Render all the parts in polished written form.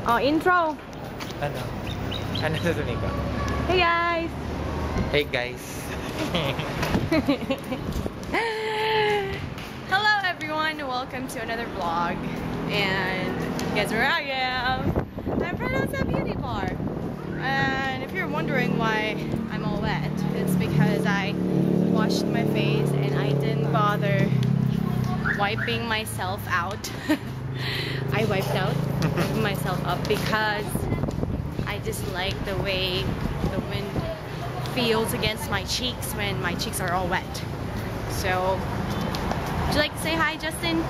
Oh, intro. Ano? Ano sasabihin ko? Hey guys! Hey guys! Hello everyone, welcome to another vlog. And guess where I am? I'm Pronosa Beauty Bar. And if you're wondering why I'm all wet, it's because I washed my face and I didn't bother wiping myself out. I wiped myself up because I just like the way the wind feels against my cheeks when my cheeks are all wet. So, would you like to say hi, Justin?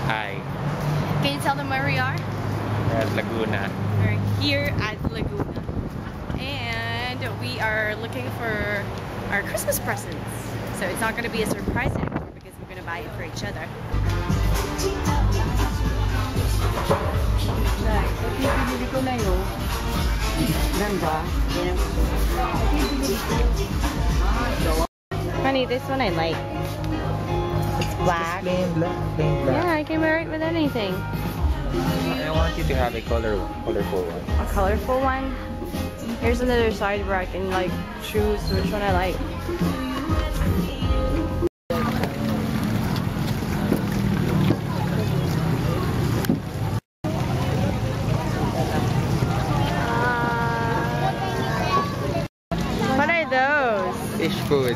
Hi. Can you tell them where we are? We're at Laguna. We're here at Laguna. And we are looking for our Christmas presents. So it's not going to be a surprise anymore because we're going to buy it for each other. Honey, this one I like. It's black. Plain black. Yeah, I can wear it with anything. I want you to have a colorful one. A colorful one. Here's another side where I can like choose which one I like. What are those? Fish food.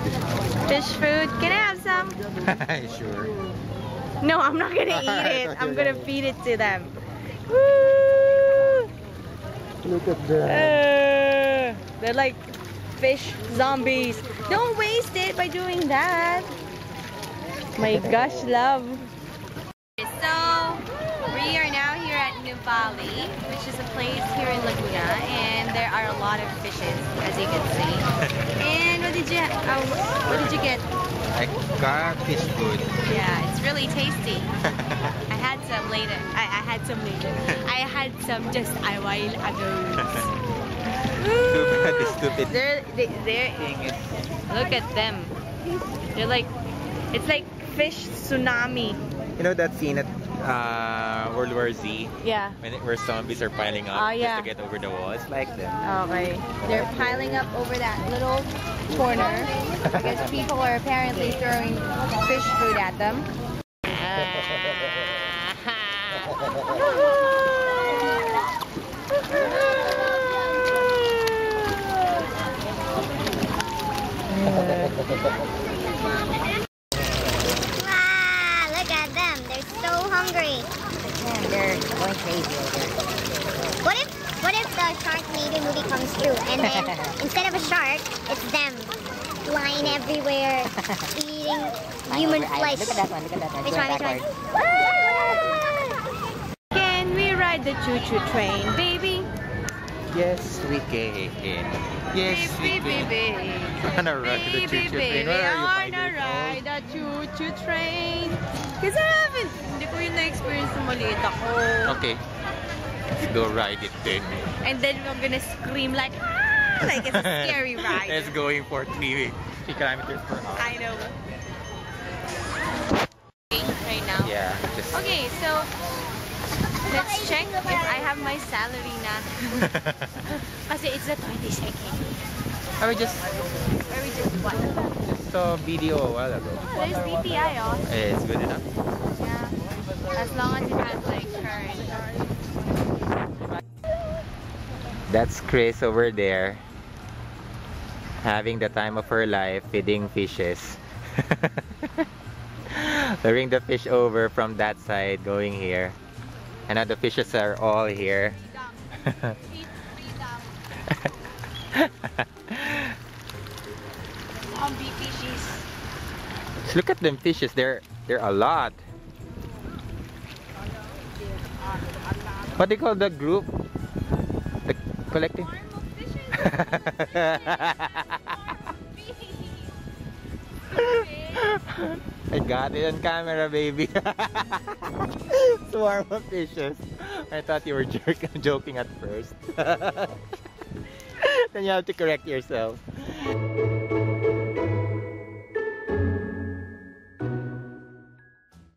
Fish food? Can I have some? Sure. No, I'm not gonna eat it. I'm gonna feed it to them. Woo! Look at that. They're like fish zombies. Don't waste it by doing that. My gosh, love. So, we are now here at Nuvali, which is a place here in Laguna, and there are a lot of fishes, as you can see. And what did you get? I got fish food. Yeah, it's really tasty. I had some later. I had some later. I had some just a while ago. Too bad, the stupid They're thing is... look at them. They're like, it's like fish tsunami. You know that scene at World War Z? Yeah. Where zombies are piling up yeah. just to get over the wall? It's like them. Okay. They're piling up over that little corner because people are apparently throwing fish food at them. Wow, look at them. They're so hungry. Yeah, they're going crazy over there. What if the shark maybe movie comes true and then instead of a shark, it's them flying everywhere, eating human flesh. Look at that one, look at that one. Which one? Can we ride the choo-choo train, baby? Yes, we can. Yes, we can. Wanna ride the choo-choo train? Where are you, I wanna ride the choo-choo train. Kasi hindi ko yun na-experience na maliit ako. Okay. Let's go ride it then. And then we're gonna scream like, ah, like it's a scary ride. It's going for 3 kilometers per hour. I know. Right now. Yeah. Just Okay, so let's check if I have my salary na. Kasi it's the 22nd. I will just What? saw a video a while ago. There's BPI, oh. It's good enough. Yeah. As long as it has like current. That's Chris over there, having the time of her life feeding fishes. Luring the fish over from that side, going here. And now the fishes are all here. Fishes. Look at them fishes, they're a lot. What do you call the group? The collecting? I got it on camera, baby. Swarm of fishes. I thought you were joking at first. Then you have to correct yourself.